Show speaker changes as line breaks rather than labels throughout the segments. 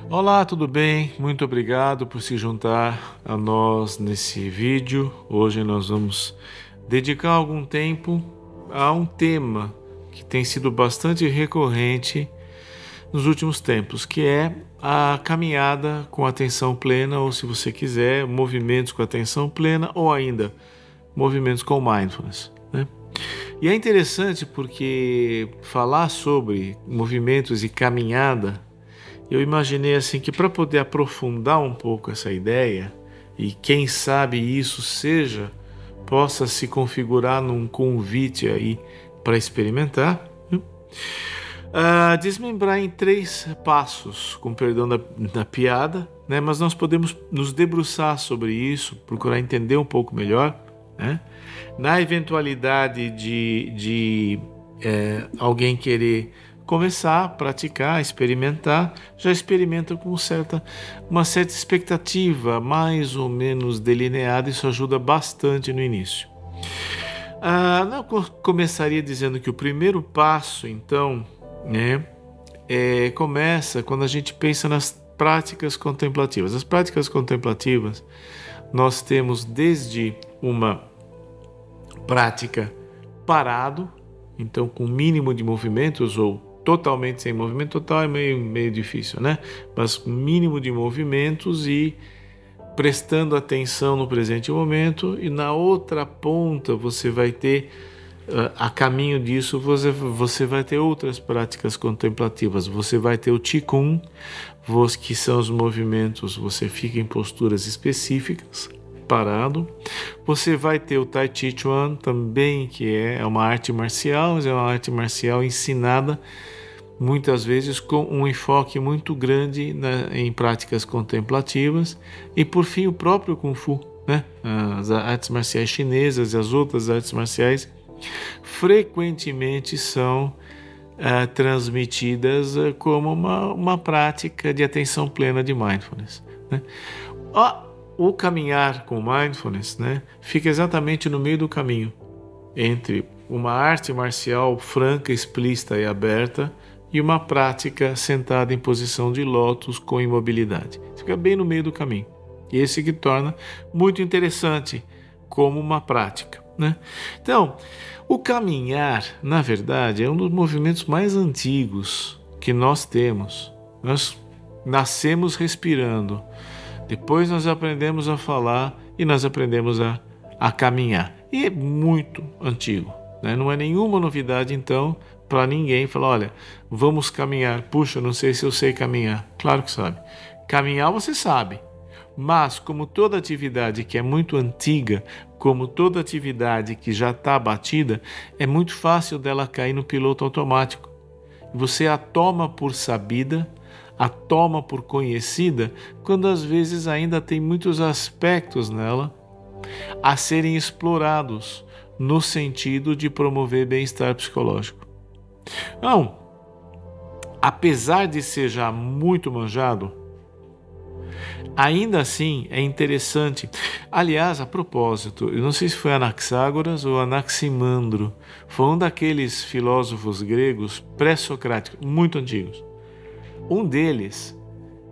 Olá, tudo bem? Muito obrigado por se juntar a nós nesse vídeo. Hoje nós vamos dedicar algum tempo a um tema que tem sido bastante recorrente nos últimos tempos, que é a caminhada com atenção plena, ou se você quiser, movimentos com atenção plena, ou ainda movimentos com mindfulness, né? E é interessante porque falar sobre movimentos e caminhada, eu imaginei assim que para poder aprofundar um pouco essa ideia, e quem sabe isso possa se configurar num convite aí para experimentar, né? Desmembrar em 3 passos, com perdão da piada, né? Mas nós podemos nos debruçar sobre isso, procurar entender um pouco melhor, né? Na eventualidade de alguém querer começar a praticar, experimentar, já experimenta com uma certa expectativa mais ou menos delineada. Isso ajuda bastante no início. Eu começaria dizendo que o primeiro passo, então, né, começa quando a gente pensa nas práticas contemplativas. As práticas contemplativas, nós temos desde uma prática parado, então com mínimo de movimentos, ou totalmente sem movimento. Total é meio difícil, né? Mas mínimo de movimentos e prestando atenção no presente momento. E na outra ponta você vai ter, a caminho disso, você vai ter outras práticas contemplativas. Você vai ter o Qigong, que são os movimentos, você fica em posturas específicas, parado. Você vai ter o Tai Chi Chuan também, que é uma arte marcial, mas é uma arte marcial ensinada muitas vezes com um enfoque muito grande em práticas contemplativas. E por fim o próprio Kung Fu, né? As artes marciais chinesas e as outras artes marciais frequentemente são transmitidas como uma prática de atenção plena de mindfulness, né? O caminhar com mindfulness, né, fica exatamente no meio do caminho entre uma arte marcial franca, explícita e aberta e uma prática sentada em posição de lótus com imobilidade. Fica bem no meio do caminho. Esse que torna muito interessante como uma prática, né? Então, o caminhar, na verdade, é um dos movimentos mais antigos que nós temos. Nós nascemos respirando. Depois nós aprendemos a falar e nós aprendemos a caminhar. E é muito antigo, né? Não é nenhuma novidade, então, para ninguém falar, olha, vamos caminhar. Puxa, não sei se eu sei caminhar. Claro que sabe. Caminhar você sabe. Mas, como toda atividade que é muito antiga, como toda atividade que já está batida, é muito fácil dela cair no piloto automático. Você a toma por sabida, a toma por conhecida, quando às vezes ainda tem muitos aspectos nela a serem explorados no sentido de promover bem-estar psicológico. Então, apesar de ser já muito manjado, ainda assim é interessante. Aliás, a propósito, eu não sei se foi Anaxágoras ou Anaximandro, foi um daqueles filósofos gregos pré-socráticos, muito antigos. Um deles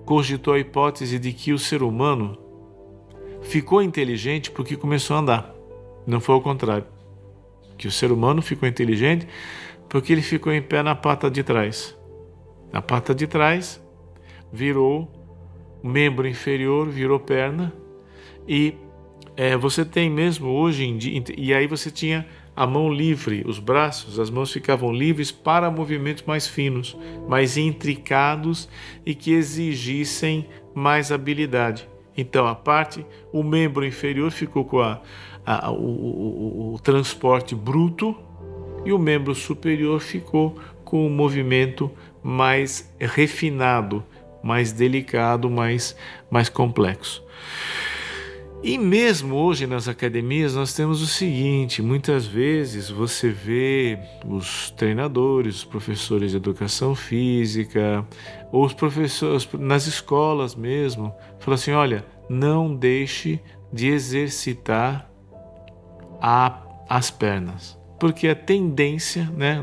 cogitou a hipótese de que o ser humano ficou inteligente porque começou a andar. Não foi o contrário. Que o ser humano ficou inteligente porque ele ficou em pé na pata de trás. Na pata de trás virou membro inferior, virou perna. E você tem mesmo hoje em dia, e aí você tinha a mão livre, os braços, as mãos ficavam livres para movimentos mais finos, mais intricados e que exigissem mais habilidade. Então o membro inferior ficou com o transporte bruto e o membro superior ficou com o movimento mais refinado, mais delicado, mais complexo. E mesmo hoje nas academias nós temos o seguinte: muitas vezes você vê os treinadores, os professores de educação física, ou os professores nas escolas mesmo, falam assim, olha, não deixe de exercitar as pernas, porque a tendência, né,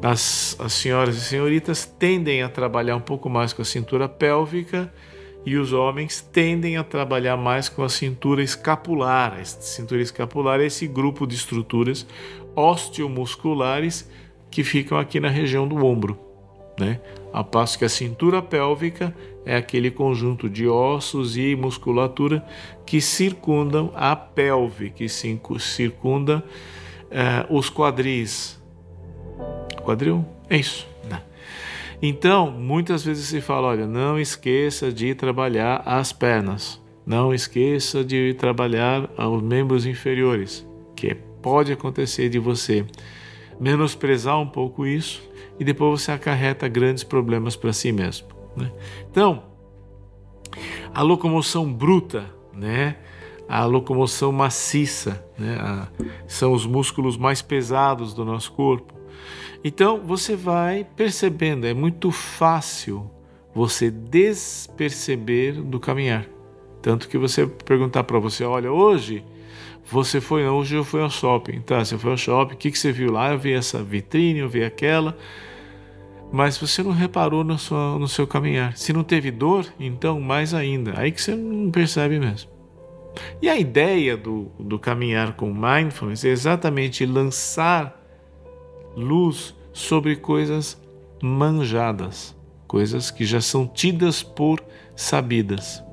as senhoras e senhoritas tendem a trabalhar um pouco mais com a cintura pélvica e os homens tendem a trabalhar mais com a cintura escapular. A cintura escapular é esse grupo de estruturas osteomusculares que ficam aqui na região do ombro, né? Ao passo que a cintura pélvica é aquele conjunto de ossos e musculatura que circundam a pelve, que circunda os quadris. Quadril? É isso. Né? Então, muitas vezes se fala, olha, não esqueça de trabalhar as pernas, não esqueça de trabalhar os membros inferiores, que pode acontecer de você menosprezar um pouco isso e depois você acarreta grandes problemas para si mesmo. Né? Então, a locomoção bruta, né? A locomoção maciça, né? São os músculos mais pesados do nosso corpo. Então, você vai percebendo, é muito fácil você desperceber do caminhar. Tanto que você perguntar para você, olha, hoje eu fui ao shopping. Tá, você foi ao shopping, o que você viu lá? Eu vi essa vitrine, eu vi aquela, mas você não reparou no seu caminhar. Se não teve dor, então mais ainda. Aí que você não percebe mesmo. E a ideia do caminhar com mindfulness é exatamente lançar luz sobre coisas manjadas, coisas que já são tidas por sabidas.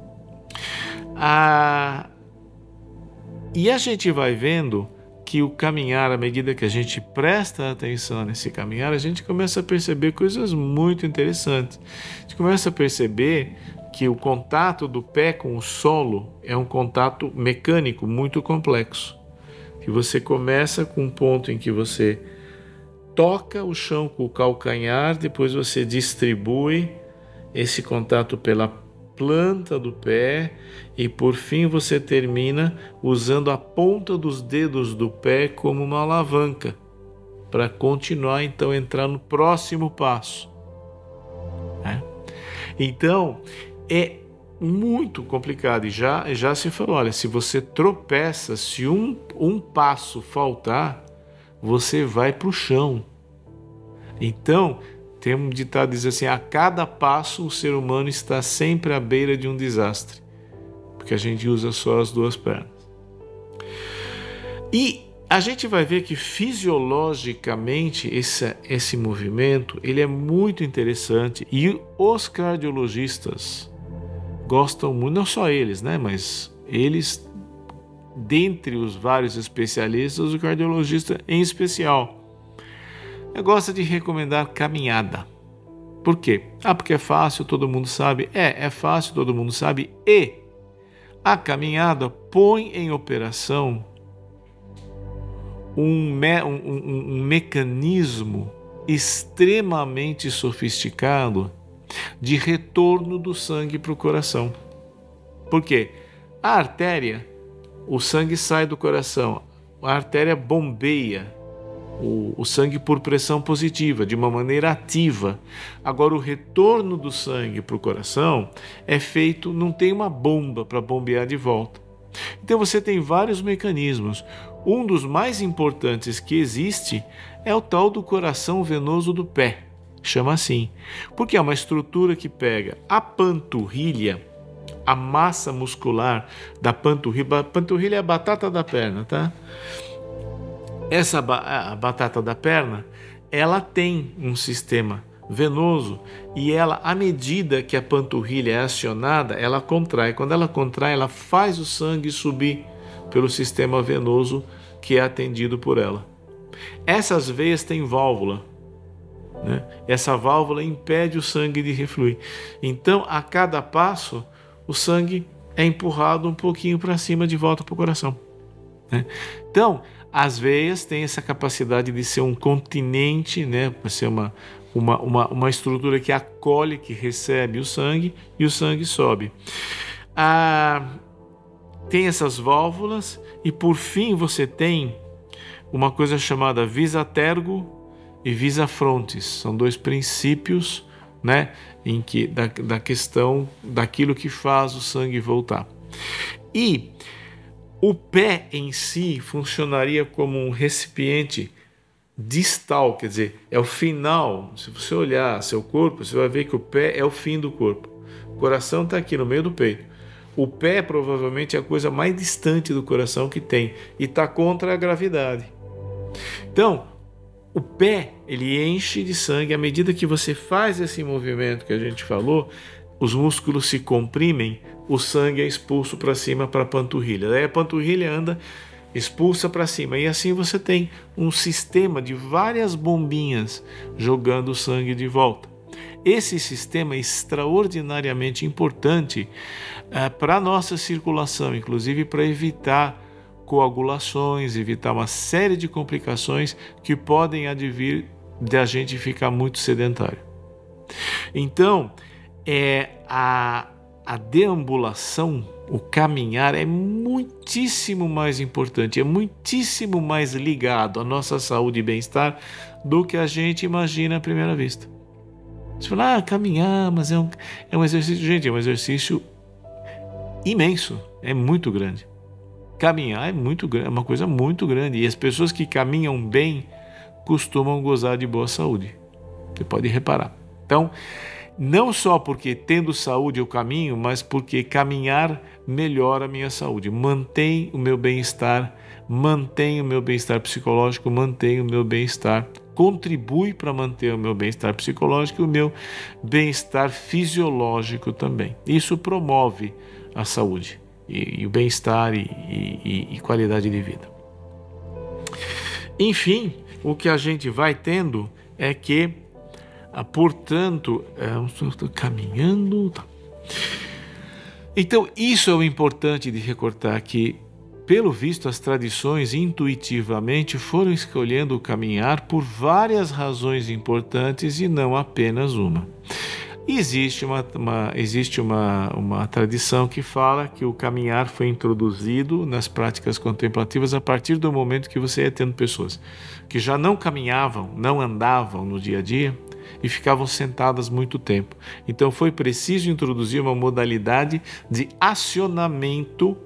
E a gente vai vendo que o caminhar, à medida que a gente presta atenção nesse caminhar, a gente começa a perceber coisas muito interessantes. A gente começa a perceber que o contato do pé com o solo é um contato mecânico muito complexo. Que você começa com um ponto em que você toca o chão com o calcanhar, depois você distribui esse contato pela planta do pé e por fim você termina usando a ponta dos dedos do pé como uma alavanca para continuar então entrar no próximo passo. Então é muito complicado e já se falou, olha, se você tropeça, se um passo faltar, você vai para o chão. Então, tem um ditado que diz assim, a cada passo o ser humano está sempre à beira de um desastre, porque a gente usa só as duas pernas. E a gente vai ver que fisiologicamente esse movimento ele é muito interessante e os cardiologistas gostam muito, não só eles, né, mas eles, dentre os vários especialistas, o cardiologista em especial, gosta de recomendar caminhada. Por quê? Porque é fácil, todo mundo sabe. É fácil, todo mundo sabe. E a caminhada põe em operação um mecanismo extremamente sofisticado de retorno do sangue para o coração. Por quê? A artéria, o sangue sai do coração, a artéria bombeia o sangue por pressão positiva, de uma maneira ativa. Agora, o retorno do sangue para o coração é feito, não tem uma bomba para bombear de volta. Então você tem vários mecanismos. Um dos mais importantes que existe é o tal do coração venoso do pé, chama assim, porque é uma estrutura que pega a panturrilha, a massa muscular da panturrilha. A panturrilha é a batata da perna, tá? A batata da perna, ela tem um sistema venoso e ela, à medida que a panturrilha é acionada, ela contrai. Quando ela contrai, ela faz o sangue subir pelo sistema venoso que é atendido por ela. Essas veias têm válvula, né? Essa válvula impede o sangue de refluir. Então, a cada passo, o sangue é empurrado um pouquinho para cima de volta para o coração, né? Então, as veias têm essa capacidade de ser um continente, né? Para ser uma estrutura que acolhe, que recebe o sangue e o sangue sobe. Tem essas válvulas e por fim você tem uma coisa chamada visa tergo e visa frontis. São dois princípios, né? Da questão daquilo que faz o sangue voltar. E o pé em si funcionaria como um recipiente distal, quer dizer, é o final. Se você olhar seu corpo, você vai ver que o pé é o fim do corpo. O coração está aqui no meio do peito. O pé provavelmente é a coisa mais distante do coração que tem e está contra a gravidade. Então, o pé, ele enche de sangue. À medida que você faz esse movimento que a gente falou, os músculos se comprimem, o sangue é expulso para cima para a panturrilha. Daí a panturrilha anda, expulsa para cima. E assim você tem um sistema de várias bombinhas jogando o sangue de volta. Esse sistema é extraordinariamente importante para a nossa circulação, inclusive para evitar coagulações, evitar uma série de complicações que podem advir de a gente ficar muito sedentário. Então, a deambulação, o caminhar é muitíssimo mais importante, é muitíssimo mais ligado à nossa saúde e bem-estar do que a gente imagina à primeira vista. Você fala, caminhar, mas é um exercício. Gente, é um exercício imenso, é muito grande. Caminhar é muito grande, é uma coisa muito grande. E as pessoas que caminham bem costumam gozar de boa saúde. Você pode reparar. Então, não só porque tendo saúde eu caminho, mas porque caminhar melhora a minha saúde, mantém o meu bem-estar, mantém o meu bem-estar psicológico, mantém o meu bem-estar, contribui para manter o meu bem-estar psicológico e o meu bem-estar fisiológico também. Isso promove a saúde e o bem-estar e qualidade de vida. Enfim, o que a gente vai tendo é que, portanto, estou caminhando. Tá. Então, isso é o importante de recordar, que, pelo visto, as tradições intuitivamente foram escolhendo o caminhar por várias razões importantes e não apenas uma. Existe uma tradição que fala que o caminhar foi introduzido nas práticas contemplativas a partir do momento que você ia tendo pessoas que já não caminhavam, não andavam no dia a dia e ficavam sentadas muito tempo. Então foi preciso introduzir uma modalidade de acionamento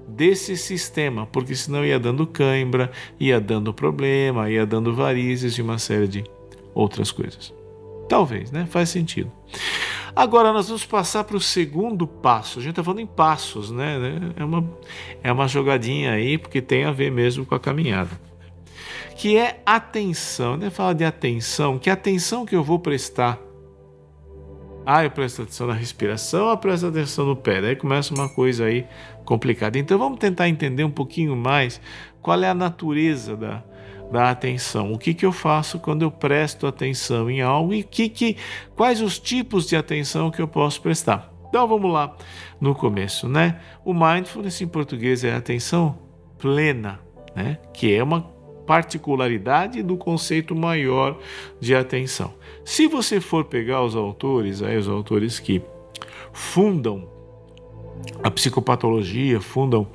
desse sistema, porque senão ia dando cãibra, ia dando problema, ia dando varizes e uma série de outras coisas. Talvez, né? Faz sentido. Agora nós vamos passar para o segundo passo. A gente está falando em passos, né? É uma jogadinha aí, porque tem a ver mesmo com a caminhada. Que é atenção. Né? Fala de atenção. Que atenção que eu vou prestar? Eu presto atenção na respiração, eu presto atenção no pé. Daí começa uma coisa aí complicada. Então vamos tentar entender um pouquinho mais qual é a natureza da atenção. O que eu faço quando eu presto atenção em algo e quais os tipos de atenção que eu posso prestar. Então vamos lá no começo, né? O mindfulness em português é a atenção plena, né? Que é uma particularidade do conceito maior de atenção. Se você for pegar os autores que fundam a psicopatologia, fundam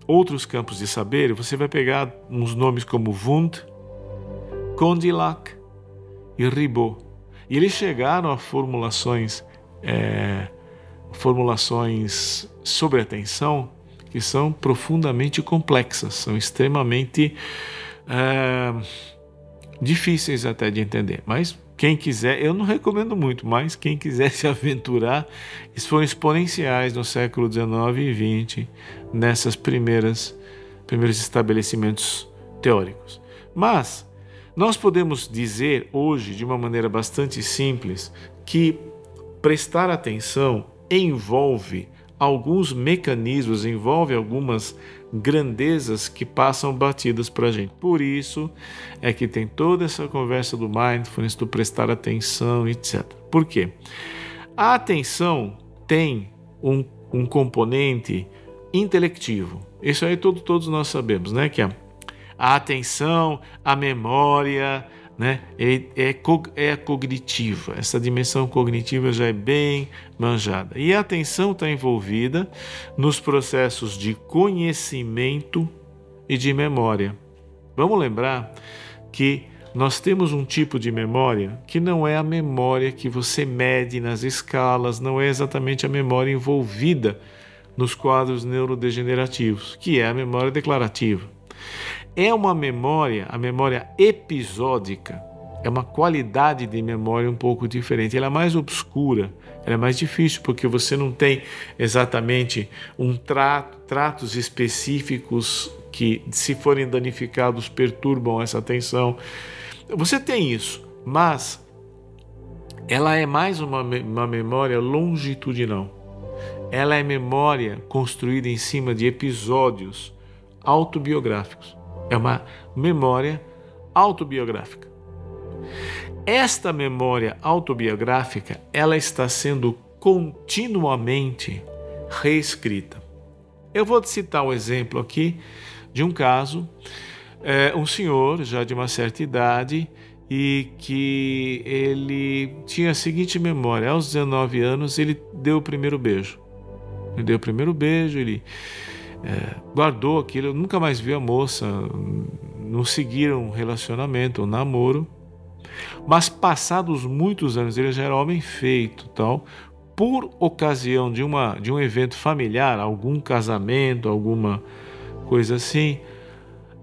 outros campos de saber, você vai pegar uns nomes como Wundt, Condillac e Ribot. E eles chegaram a formulações sobre atenção que são profundamente complexas, são extremamente difíceis até de entender. Mas quem quiser, eu não recomendo muito, mas quem quiser se aventurar, eles foram exponenciais no século XIX e XX, nessas primeiros estabelecimentos teóricos. Mas nós podemos dizer hoje, de uma maneira bastante simples, que prestar atenção envolve alguns mecanismos, envolve algumas grandezas que passam batidas para a gente. Por isso é que tem toda essa conversa do mindfulness, do prestar atenção, etc. Por quê? A atenção tem um componente intelectivo. Isso aí todos nós sabemos, né? Que a atenção, a memória, né? É cognitiva. Essa dimensão cognitiva já é bem manjada. E a atenção está envolvida nos processos de conhecimento e de memória. Vamos lembrar que nós temos um tipo de memória que não é a memória que você mede nas escalas, não é exatamente a memória envolvida nos quadros neurodegenerativos, que é a memória declarativa. é uma memória, a memória episódica, é uma qualidade de memória um pouco diferente. Ela é mais obscura, ela é mais difícil, porque você não tem exatamente tratos específicos que, se forem danificados, perturbam essa atenção. Você tem isso, mas ela é mais uma memória longitudinal. Ela é memória construída em cima de episódios autobiográficos. É uma memória autobiográfica. Esta memória autobiográfica, ela está sendo continuamente reescrita. Eu vou te citar um exemplo aqui de um caso, um senhor já de uma certa idade e que ele tinha a seguinte memória: aos 19 anos ele deu o primeiro beijo. Ele guardou aquilo, nunca mais viu a moça, não seguiram um relacionamento, um namoro. Mas passados muitos anos, ele já era homem feito, tal, por ocasião de um evento familiar, algum casamento, alguma coisa assim,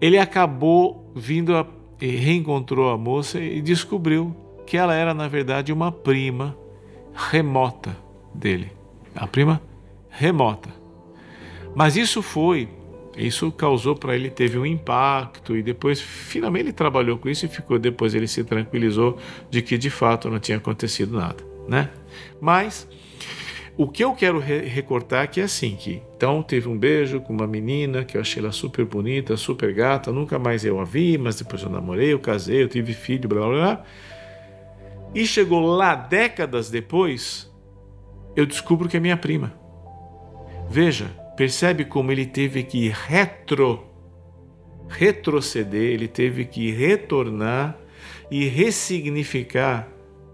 ele acabou vindo e reencontrou a moça e descobriu que ela era, na verdade, uma prima remota dele. A prima remota. Mas isso causou para ele, teve um impacto, e depois finalmente ele trabalhou com isso e depois ele se tranquilizou de que de fato não tinha acontecido nada, né? Mas o que eu quero recortar aqui é assim, que então teve um beijo com uma menina que eu achei ela super bonita, super gata, nunca mais eu a vi, mas depois eu namorei, eu casei, eu tive filho, blá blá blá. E chegou lá décadas depois, eu descubro que é minha prima. Veja, percebe como ele teve que retroceder, ele teve que retornar e ressignificar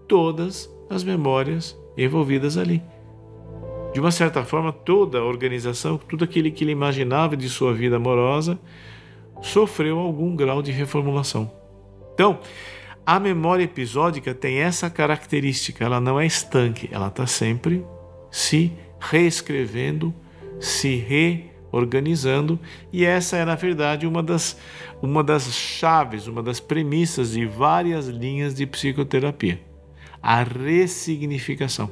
todas as memórias envolvidas ali. De uma certa forma, toda a organização, tudo aquilo que ele imaginava de sua vida amorosa, sofreu algum grau de reformulação. Então, a memória episódica tem essa característica, ela não é estanque, ela está sempre se reescrevendo, se reorganizando, e essa é, na verdade, uma das chaves, uma das premissas de várias linhas de psicoterapia. A ressignificação.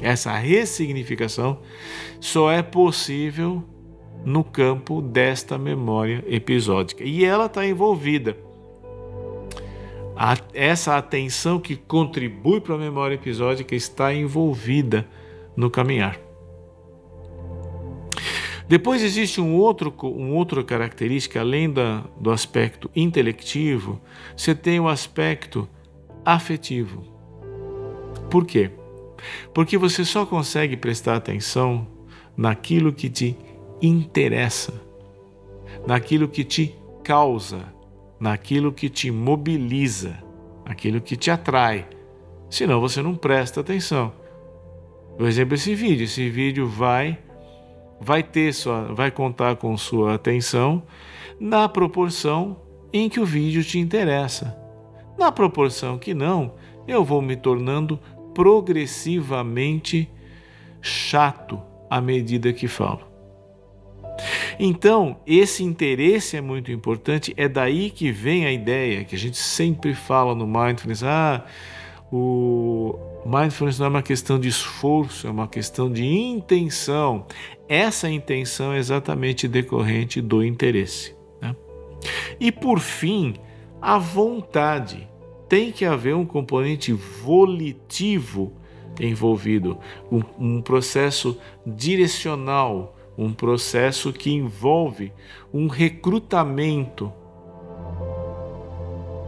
Essa ressignificação só é possível no campo desta memória episódica. E ela está envolvida. Essa atenção que contribui para a memória episódica está envolvida no caminhar. Depois existe uma outra característica, além do aspecto intelectivo, você tem o aspecto afetivo. Por quê? Porque você só consegue prestar atenção naquilo que te interessa, naquilo que te causa, naquilo que te mobiliza, naquilo que te atrai. Senão você não presta atenção. Por exemplo, esse vídeo vai contar com sua atenção na proporção em que o vídeo te interessa. Na proporção que não, eu vou me tornando progressivamente chato à medida que falo. Então, esse interesse é muito importante, é daí que vem a ideia que a gente sempre fala no Mindfulness. O Mindfulness não é uma questão de esforço, é uma questão de intenção. Essa intenção é exatamente decorrente do interesse, né? E por fim, a vontade. Tem que haver um componente volitivo envolvido, um processo direcional, um processo que envolve um recrutamento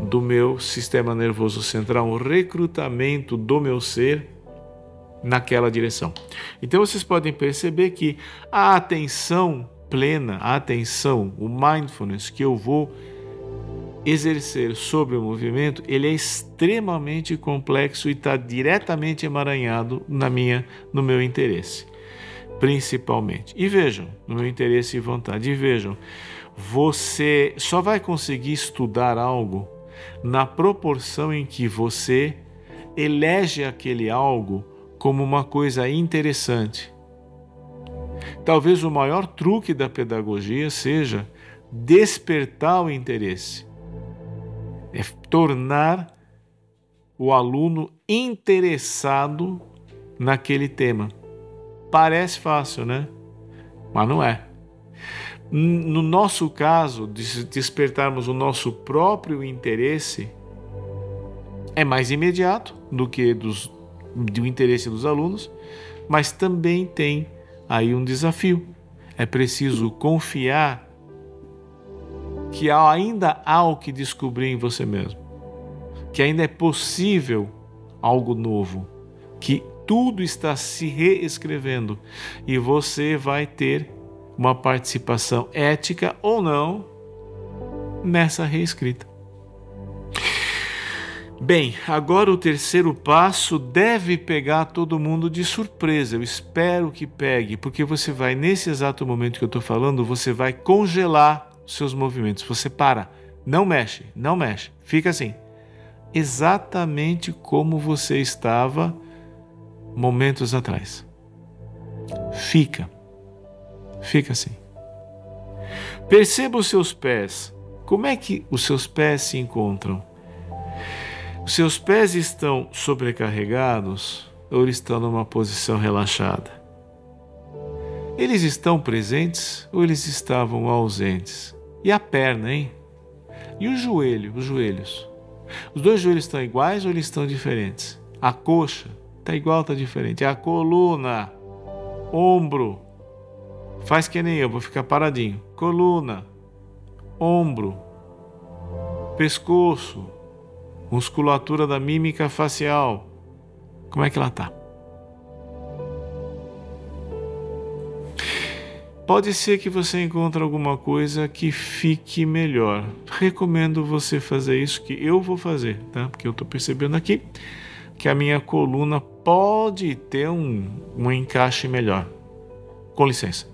do meu sistema nervoso central, um recrutamento do meu ser naquela direção. Então vocês podem perceber que a atenção plena, o mindfulness que eu vou exercer sobre o movimento, ele é extremamente complexo e está diretamente emaranhado no meu interesse, principalmente. E vejam, no meu interesse e vontade, e vejam, você só vai conseguir estudar algo na proporção em que você elege aquele algo como uma coisa interessante. Talvez o maior truque da pedagogia seja despertar o interesse, é tornar o aluno interessado naquele tema. Parece fácil, né? Mas não é. No nosso caso, despertarmos o nosso próprio interesse é mais imediato do que do interesse dos alunos, mas também tem aí um desafio. É preciso confiar que ainda há o que descobrir em você mesmo, que ainda é possível algo novo, que tudo está se reescrevendo e você vai ter uma participação ética ou não nessa reescrita. Bem, agora o terceiro passo deve pegar todo mundo de surpresa. Eu espero que pegue, porque você vai, nesse exato momento que eu estou falando, você vai congelar os seus movimentos. Você para, não mexe, fica assim. Exatamente como você estava momentos atrás. Fica assim. Perceba os seus pés. Como é que os seus pés se encontram? Os seus pés estão sobrecarregados ou eles estão numa posição relaxada? Eles estão presentes ou eles estavam ausentes? E a perna, hein? E o joelho, os joelhos? Os dois joelhos estão iguais ou eles estão diferentes? A coxa está igual ou está diferente? A coluna, ombro, faz que nem eu, vou ficar paradinho. Coluna, ombro, pescoço, musculatura da mímica facial. Como é que ela está? Pode ser que você encontre alguma coisa que fique melhor. Recomendo você fazer isso, que eu vou fazer, tá? Porque eu estou percebendo aqui que a minha coluna pode ter um encaixe melhor. Com licença.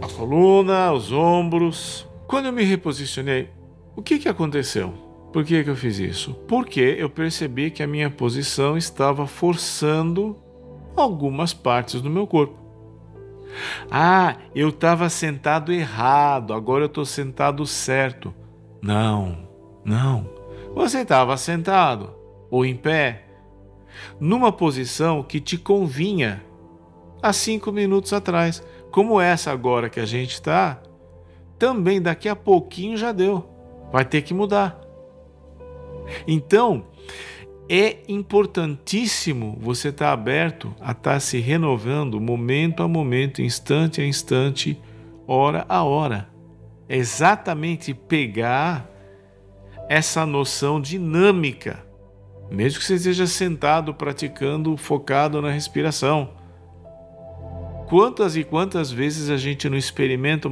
A coluna, os ombros. Quando eu me reposicionei, o que aconteceu? Por que eu fiz isso? Porque eu percebi que a minha posição estava forçando algumas partes do meu corpo. Ah, eu estava sentado errado, agora eu estou sentado certo. Não. Você estava sentado ou em pé, numa posição que te convinha há 5 minutos atrás. Como essa agora que a gente está, também daqui a pouquinho já deu. Vai ter que mudar. Então, é importantíssimo você estar aberto a estar se renovando momento a momento, instante a instante, hora a hora. É exatamente pegar essa noção dinâmica, mesmo que você esteja sentado, praticando, focado na respiração. Quantas e quantas vezes a gente não experimenta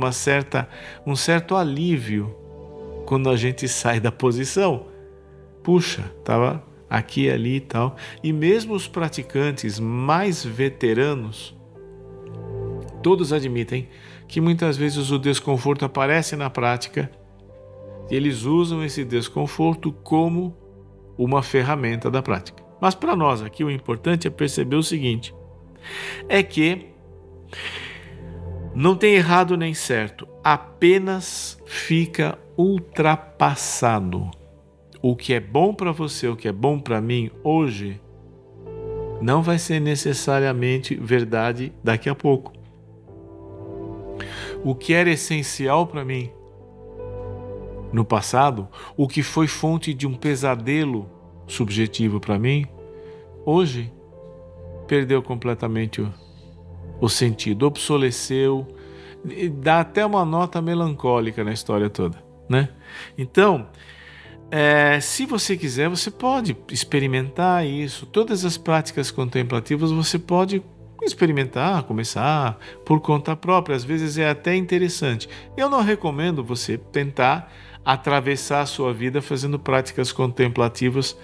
um certo alívio quando a gente sai da posição? Puxa, estava aqui, ali e tal. E mesmo os praticantes mais veteranos, todos admitem que muitas vezes o desconforto aparece na prática e eles usam esse desconforto como uma ferramenta da prática. Mas para nós aqui o importante é perceber o seguinte, é que não tem errado nem certo, apenas fica ultrapassado. O que é bom para você, o que é bom para mim hoje, não vai ser necessariamente verdade daqui a pouco. O que era essencial para mim no passado, o que foi fonte de um pesadelo subjetivo para mim, hoje perdeu completamente o sentido, obsoleceu, dá até uma nota melancólica na história toda, né? Então, se você quiser, você pode experimentar isso. Todas as práticas contemplativas você pode experimentar, começar por conta própria. Às vezes é até interessante. Eu não recomendo você tentar atravessar a sua vida fazendo práticas contemplativas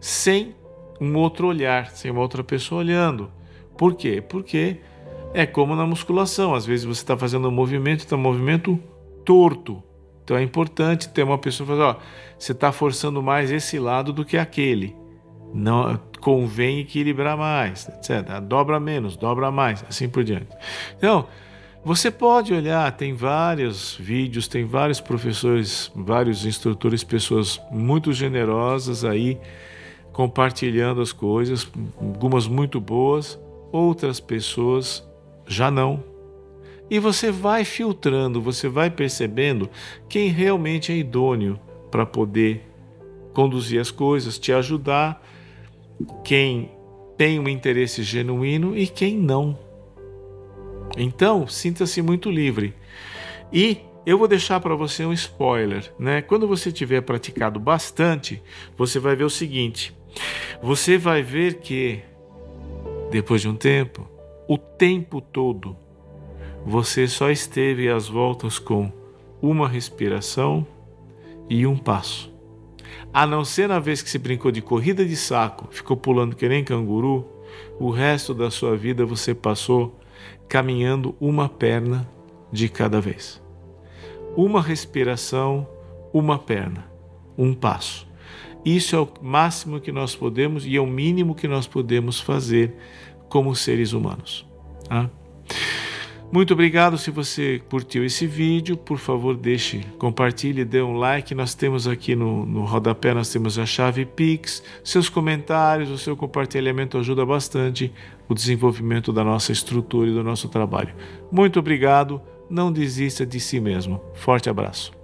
sem um outro olhar, sem uma outra pessoa olhando. Por quê? Porque é como na musculação. Às vezes você está fazendo um movimento torto. Então é importante ter uma pessoa que fala, você está forçando mais esse lado do que aquele. Não, convém equilibrar mais, etc. Dobra menos, dobra mais, assim por diante. Então, Você pode olhar, tem vários vídeos, tem vários professores, vários instrutores, pessoas muito generosas aí, compartilhando as coisas, algumas muito boas, outras pessoas já não. E você vai filtrando, você vai percebendo quem realmente é idôneo para poder conduzir as coisas, te ajudar, quem tem um interesse genuíno e quem não. Então, sinta-se muito livre. E eu vou deixar para você um spoiler, né? Quando você tiver praticado bastante, você vai ver o seguinte: você vai ver que, depois de um tempo, o tempo todo, você só esteve às voltas com uma respiração e um passo. A não ser na vez que você brincou de corrida de saco, ficou pulando que nem canguru, o resto da sua vida você passou caminhando uma perna de cada vez. Uma respiração, uma perna, um passo. Isso é o máximo que nós podemos e é o mínimo que nós podemos fazer como seres humanos. Tá? Muito obrigado. Se você curtiu esse vídeo, por favor compartilhe, dê um like. Nós temos aqui no rodapé, nós temos a chave Pix. Seus comentários, o seu compartilhamento ajuda bastante o desenvolvimento da nossa estrutura e do nosso trabalho. Muito obrigado. Não desista de si mesmo. Forte abraço.